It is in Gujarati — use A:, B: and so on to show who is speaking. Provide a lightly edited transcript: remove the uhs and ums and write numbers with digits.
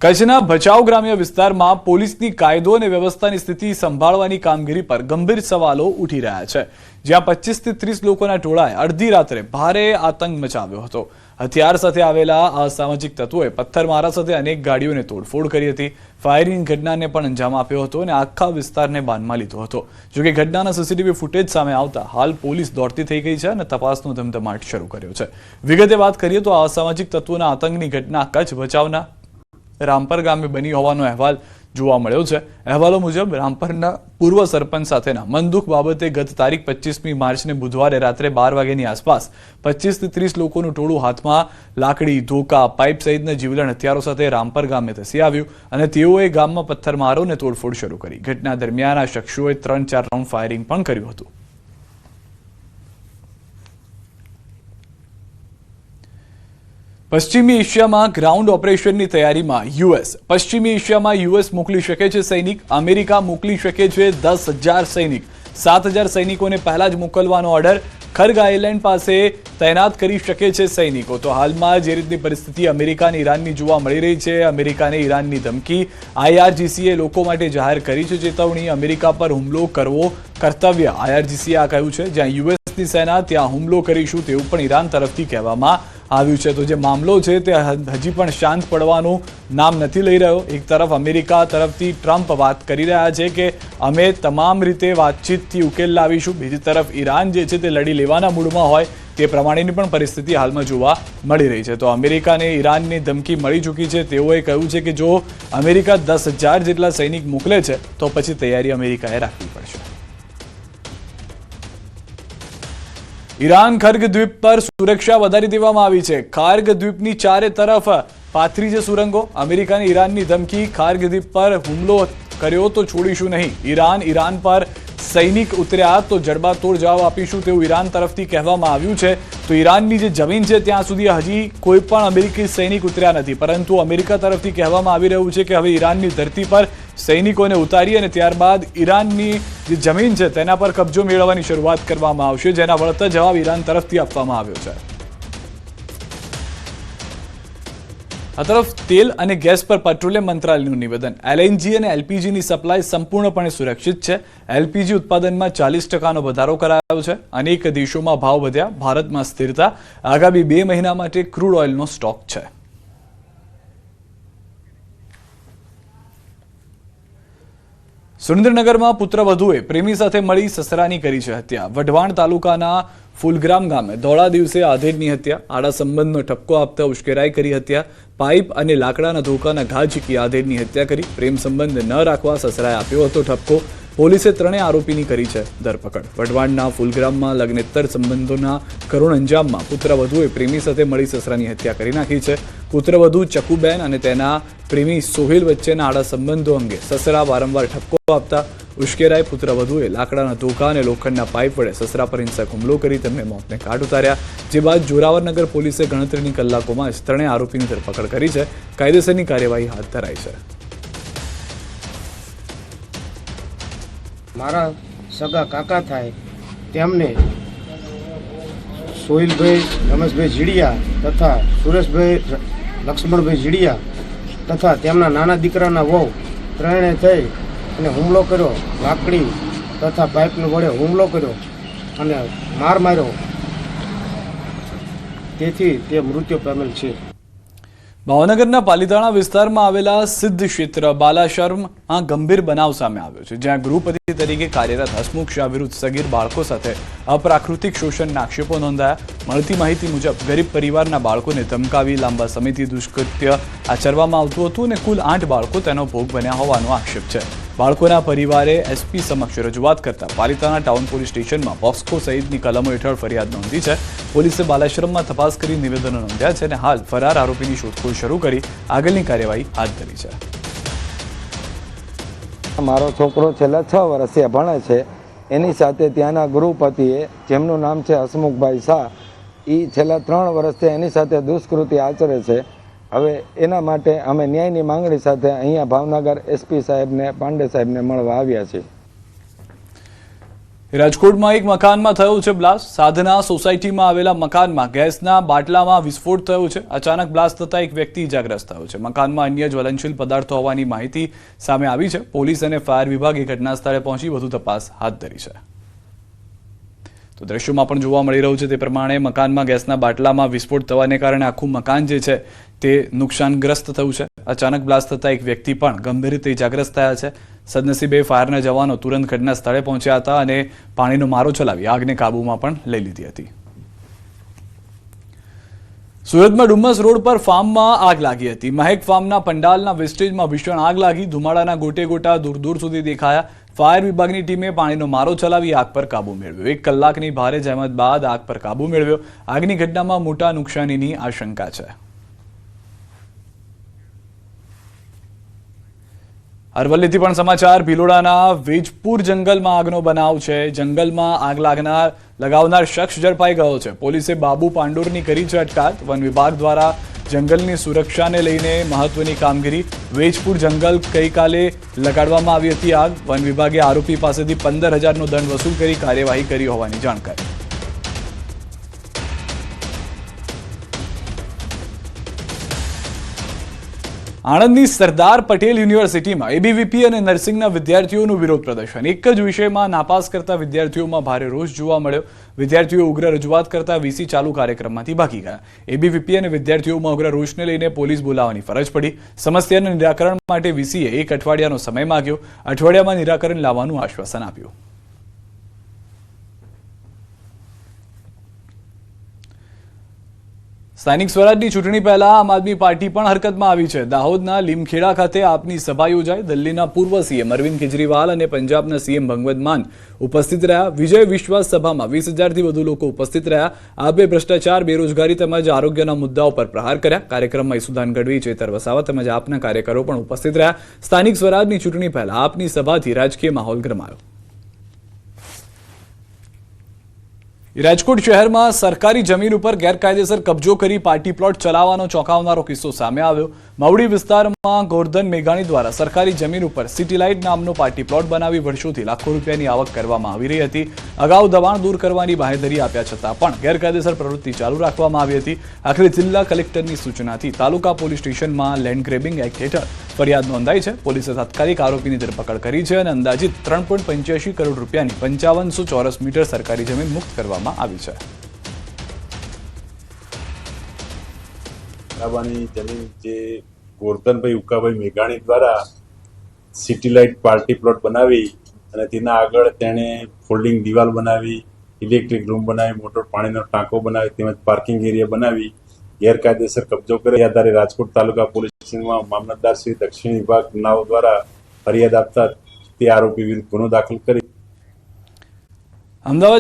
A: કચ્છના ભચાઉ ગ્રામ્ય વિસ્તારમાં પોલીસની કાયદો અને વ્યવસ્થાની સ્થિતિ સંભાળવાની કામગીરી પર ગંભીર સવાલો ઉઠી રહ્યા છે, જ્યાં 25 થી 30 લોકોના ટોળાએ અડધી રાત્રે ભારે આતંક મચાવ્યો હતો। હથિયાર સાથે આવેલા અસામાજિક તત્વોએ પથ્થરમારા સાથે અનેક ગાડીઓને તોડફોડ કરી હતી। ફાયરિંગ ઘટનાને પણ અંજામ આપ્યો હતો અને આખા વિસ્તારને બાનમાં લીધો હતો। જોકે ઘટનાના સીસીટીવી ફૂટેજ સામે આવતા હાલ પોલીસ દોડતી થઈ ગઈ છે અને તપાસનો ધમધમાટ શરૂ કર્યો છે। વિગતે વાત કરીએ તો આ અસામાજિક તત્વોના આતંકની ઘટના કચ્છ ભચાઉના રામપર ગામે બની હોવાનો અહેવાલ જોવા મળ્યો છે। અહેવાલો મુજબ રામપરના પૂર્વ સરપંચ સાથેના મનદુખ બાબતે ગત તારીખ 25મી માર્ચને બુધવારે રાત્રે 12 વાગ્યાની આસપાસ 25 થી 30 લોકોનું ટોળું હાથમાં લાકડી, ધોકા, પાઇપ સહિતના જીવલેણ હથિયારો સાથે રામપર ગામે ધસી આવ્યું અને તેઓએ ગામમાં પથ્થરમારો અને તોડફોડ શરૂ કરી। ઘટના દરમિયાન આ શખ્સોએ 3-4 રાઉન્ડ ફાયરિંગ પણ કર્યું હતું। પશ્ચિમી એશિયામાં ગ્રાઉન્ડ ઓપરેશનની તૈયારીમાં યુએસ। પશ્ચિમી એશિયામાં યુએસ મોકલી શકે છે સૈનિક। અમેરિકા મોકલી શકે છે 10,000 સૈનિક। 7,000 સૈનિકોને પહેલા જ મોકલવાનો ઓર્ડર। ખર્ગ આઇલેન્ડ પાસે તૈનાત કરી શકે છે સૈનિકો। તો હાલમાં જે રીતની પરિસ્થિતિ અમેરિકા અને ઈરાનની જોવા મળી રહી છે, અમેરિકાને ઈરાનની ધમકી, IRGCએ લોકો માટે જાહેર કરી છે ચેતવણી। અમેરિકા પર હુમલો કરવો કર્તવ્ય, IRGCએ આ કહ્યું છે। જ્યાં યુએસની સેના ત્યાં હુમલો કરીશું તેવું પણ ઈરાન તરફથી કહેવામાં આવ્યું છે। તો જે મામલો છે તે હજી પણ શાંત પડવાનું નામ નથી લઈ રહ્યો। એક તરફ અમેરિકા તરફથી ટ્રમ્પ વાત કરી રહ્યા છે કે અમે તમામ રીતે વાતચીતથી ઉકેલ લાવીશું, બીજી તરફ ઈરાન જે છે તે લડી લેવાના મૂડમાં હોય તે પ્રમાણેની પણ પરિસ્થિતિ હાલમાં જોવા મળી રહી છે। તો અમેરિકાને ઈરાનની ધમકી મળી ચૂકી છે। તેઓએ કહ્યું છે કે જો અમેરિકા 10,000 જેટલા સૈનિક મોકલે છે તો પછી તૈયારી અમેરિકાએ રાખવી પડશે। ઈરાન ખર્ગ દ્વીપ પર સુરક્ષા વધારી દેવામાં આવી છે। ખાર્ગ દ્વીપની ચારે તરફ પાથરી છે સુરંગો। અમેરિકાને ઈરાનની ધમકી, ખાર્ગ દ્વીપ પર હુમલો કર્યો તો છોડીશું નહીં। ઈરાન પર સૈનિક ઉતર્યા તો જડબાતોડ જવાબ આપીશું તેવું ઈરાન તરફથી કહેવામાં આવ્યું છે। તો ઈરાનની જે જમીન છે ત્યાં સુધી હજી કોઈ પણ અમેરિકી સૈનિક ઉતર્યા નથી, પરંતુ અમેરિકા તરફથી કહેવામાં આવી રહ્યું છે કે હવે ઈરાનની ધરતી પર સૈનિકોને ઉતારી અને ત્યારબાદ ઈરાનની જે જમીન છે તેના પર કબજો મેળવવાની શરૂઆત કરવામાં આવશે, જેના વળતર જવાબ ઈરાન તરફથી આપવામાં આવ્યો છે। આ તરફ તેલ અને ગેસ પર પેટ્રોલિયમ મંત્રાલયનું નિવેદન। LNG અને LPGની સપ્લાય સંપૂર્ણપણે સુરક્ષિત છે। LPG ઉત્પાદનમાં 40% વધારો કરાયો છે। અનેક દેશોમાં ભાવ વધ્યા, ભારતમાં સ્થિરતા। આગામી 2 મહિના માટે ક્રૂડ ઓઇલનો સ્ટોક છે। સુરેન્દ્રનગરમાં પુત્રવધુએ પ્રેમી સાથે મળી સસરાની કરી છે હત્યા। વઢવાણ તાલુકાના ફૂલગ્રામ ગામે ધોળા દિવસે આધેડની હત્યા। આડા સંબંધનો ઠપકો આપતા ઉશ્કેરાઈ કરી હત્યા। પાઇપ અને લાકડાના ધોકાના ઘા ઝીકી આધેડની હત્યા કરી। પ્રેમ સંબંધ ન રાખવા સસરાએ આપ્યો હતો ઠપકો। પોલીસે 3 આરોપીની કરી છે ધરપકડ। વઢવાણના ફૂલગ્રામમાં લગ્નેતર સંબંધોના કરુણ અંજામમાં પુત્રવધુએ પ્રેમી સાથે મળી સસરાની હત્યા કરી નાખી છે। પુત્રવધુ ચકુબેન અને તેના પ્રેમી સોહેલ વચ્ચેના આડા સંબંધો અંગે સસરા વારંવાર ઠપકો આપતા ઉશ્કેરાય। પુત્રવધુએ લાકડાના ધોકા અને લોખંડના પાઇપ વડે સસરા પર હિંસક હુમલો કરી તેમને મોતને ઘાટ ઉતાર્યા। જે બાદ જોરાવરનગર પોલીસે ગણતરીની કલાકોમાં જ 3 આરોપીની ધરપકડ કરી છે। કાયદેસરની કાર્યવાહી હાથ ધરાઈ છે।
B: મારા સગા કાકા થાય તેમને સોહિલભાઈ રમેશભાઈ જીડિયા તથા સુરેશભાઈ લક્ષ્મણભાઈ જીડિયા તથા તેમના નાના દીકરાના વહુ ત્રણેય થઈ અને હુમલો કર્યો। લાકડી તથા પાઇપને વડે હુમલો કર્યો અને માર માર્યો, તેથી તે મૃત્યુ પામેલ છે।
A: ભાવનગરના પાલીતાણા વિસ્તારમાં આવેલા સિદ્ધ ક્ષેત્ર બાલાશરમાં ગંભીર બનાવ સામે આવ્યો છે, જ્યાં ગૃહપતિ તરીકે કાર્યરત હસમુખ શાહ વિરુદ્ધ સગીર બાળકો સાથે અપ્રાકૃતિક શોષણના આક્ષેપો નોંધાયા। મળતી માહિતી મુજબ ગરીબ પરિવારના બાળકોને ધમકાવી લાંબા સમયથી દુષ્કૃત્ય આચરવામાં આવતું હતું અને કુલ 8 બાળકો તેનો ભોગ બન્યા હોવાનો આક્ષેપ છે। બાળકોના પરિવારે SP સમક્ષ રજૂઆત કરતા પાલીતાણા ટાઉન પોલીસ સ્ટેશનમાં પોક્સકો સહિતની કલમો હેઠળ ફરિયાદ નોંધી છે। પોલીસે બાલાશ્રમમાં તપાસ કરી નિવેદનો નોંધ્યા છે અને હાલ ફરાર આરોપીની શોધખોળ શરૂ કરી આગળની કાર્યવાહી હાથ ધરી છે।
C: મારો છોકરો છેલ્લા 6 વર્ષથી ભણે છે। એની સાથે ત્યાંના ગૃહપતિએ, જેમનું નામ છે હસમુખભાઈ શાહ, એ છેલ્લા 3 વર્ષથી એની સાથે દુષ્કૃત્ય આચરે છે। હવે એના માટે અમે ન્યાયની માંગણી સાથે અહીંયા ભાવનગર SP સાહેબને, પાંડે સાહેબને મળવા આવ્યા છીએ।
A: રાજકોટમાં એક મકાનમાં થયું છે બ્લાસ્ટ. સાધના સોસાયટીમાં આવેલા મકાનમાં ગેસના બાટલામાં વિસ્ફોટ થયો છે. અચાનક બ્લાસ્ટ થતા એક વ્યક્તિ ઇજાગ્રસ્ત થયો છે. મકાનમાં અન્ય જ્વલનશીલ પદાર્થો હોવાની માહિતી સામે આવી છે. પોલીસ અને ફાયર વિભાગે ઘટના સ્થળે પહોંચી વધુ તપાસ હાથ ધરી છે. તો દ્રશ્યોમાં પણ જોવા મળી રહ્યું છે તે પ્રમાણે મકાનમાં ગેસના બાટલામાં વિસ્ફોટ થવાને કારણે આખું મકાન જે છે તે નુકસાનગ્રસ્ત થયું છે. અચાનક બ્લાસ્ટ થતા એક વ્યક્તિ પણ ગંભીર રીતે ઇજાગ્રસ્ત થયા છે. સદનસીબે ફાયરના જવાનો તુરંત ઘટના સ્થળે પહોંચ્યા હતા અને પાણીનો મારો ચલાવી આગને કાબૂમાં પણ લઈ લીધી હતી. સુરતમાં ડુમ્મસ રોડ પર ફાર્મમાં આગ લાગી હતી. મહેક ફાર્મના પંડાલના વેસ્ટેજમાં ભીષણ આગ લાગી. ધુમાડાના ગોટે ગોટા દૂર દૂર સુધી દેખાયા. ફાયર વિભાગની ટીમે પાણીનો મારો ચલાવી આગ પર કાબુ મેળવ્યો. 1 કલાકની ભારે જહેમત બાદ આગ પર કાબુ મેળવ્યો. આગની ઘટનામાં મોટા નુકસાનીની આશંકા છે. અરવલ્લીથી પણ સમાચાર. ભિલોડાના વેજપુર જંગલમાં આગનો બનાવ છે. જંગલમાં આગ લગાવનાર શખ્સ ઝડપાઈ ગયો છે. પોલીસે બાબુ પાંડોરની કરી છે અટકાયત. વન વિભાગ દ્વારા જંગલની સુરક્ષાને લઈને મહત્વની કામગીરી. વેજપુર જંગલ ગઈકાલે લગાડવામાં આવી હતી આગ. વન વિભાગે આરોપી પાસેથી 15,000નો દંડ વસૂલ કરી કાર્યવાહી કરી હોવાની જાણકારી. આણંદની સરદાર પટેલ યુનિવર્સિટીમાં એબીવીપી અને નર્સિંગના વિદ્યાર્થીઓનું વિરોધ પ્રદર્શન. એક જ વિષયમાં નાપાસ કરતા વિદ્યાર્થીઓમાં ભારે રોષ જોવા મળ્યો. વિદ્યાર્થીઓ ઉગ્ર રજૂઆત કરતા વીસી ચાલુ કાર્યક્રમમાંથી ભાગી ગયા. એબીવીપી અને વિદ્યાર્થીઓમાં ઉગ્ર રોષને લઈને પોલીસ બોલાવવાની ફરજ પડી. સમસ્યાના નિરાકરણ માટે વીસીએ 1 અઠવાડિયાનો સમય માંગ્યો. અઠવાડિયામાં નિરાકરણ લાવવાનું આશ્વાસન આપ્યું. સ્થાનિક સ્વરાજની ચૂંટણી પહેલા આમ આદમી પાર્ટી પણ હરકતમાં આવી છે. દાહોદના લીમખેડા ખાતે આપની સભા યોજાઈ. દિલ્હીના પૂર્વ સીએમ અરવિંદ કેજરીવાલ અને પંજાબના સીએમ ભગવંત માન ઉપસ્થિત રહ્યા. વિજય વિશ્વાસ સભામાં 20,000થી વધુ લોકો ઉપસ્થિત રહ્યા. આપે ભ્રષ્ટાચાર, બેરોજગારી તેમજ આરોગ્યના મુદ્દાઓ પર પ્રહાર કર્યા. કાર્યક્રમમાં ઈસુદાન ગઢવી, ચેતર વસાવા તેમજ આપના કાર્યકરો પણ ઉપસ્થિત રહ્યા. સ્થાનિક સ્વરાજની ચૂંટણી પહેલા આપની સભાથી રાજકીય માહોલ ગરમાયો. રાજકોટ શહેરમાં સરકારી જમીન ઉપર ગેરકાયદેસર કબજો કરી પાર્ટી પ્લોટ ચલાવવાનો ચોંકાવનારો કિસ્સો સામે આવ્યો. મવડી વિસ્તારમાં ગોરધન મેઘાણી દ્વારા સરકારી જમીન ઉપર સિટી લાઇટ નામનો પાર્ટી પ્લોટ બનાવી વર્ષોથી લાખો રૂપિયાની આવક કરવામાં આવી રહી હતી. અગાઉ દબાણ દૂર કરવાની બાંહેધરી આપ્યા છતાં પણ ગેરકાયદેસર પ્રવૃત્તિ ચાલુ રાખવામાં આવી હતી. આખરે જિલ્લા કલેક્ટરની સૂચનાથી તાલુકા પોલીસ સ્ટેશનમાં લેન્ડ ગ્રેબિંગ એક્ટ હેઠળ ફરિયાદ નોંધાઈ છે. પોલીસે તાત્કાલિક આરોપીની ધરપકડ કરી છે અને અંદાજિત 3.85 કરોડ રૂપિયાની 5500 ચોરસ મીટર સરકારી જમીન મુક્ત કરવામાં આવી છે.
D: જમીન જે ગોરધનભાઈ ઉકાભાઈ મેઘાણી દ્વારા સિટી લાઇટ પાર્ટી પ્લોટ બનાવી અને તેના આગળ તેણે ફોલ્ડિંગ દિવાલ બનાવી, ઇલેક્ટ્રિક રૂમ બનાવી, મોટર પાણીનો ટાંકો બનાવી તેમજ પાર્કિંગ એરિયા બનાવી ગેરકાયદેસર કબજો કરે. આધારે રાજકોટ તાલુકા પોલીસ સ્ટેશનમાં મામલતદાર શ્રી દક્ષિણ વિભાગ નાઓ દ્વારા ફરિયાદ આપતા તે આરોપી વિરુદ્ધ ગુનો દાખલ કરી
A: અમદાવાદ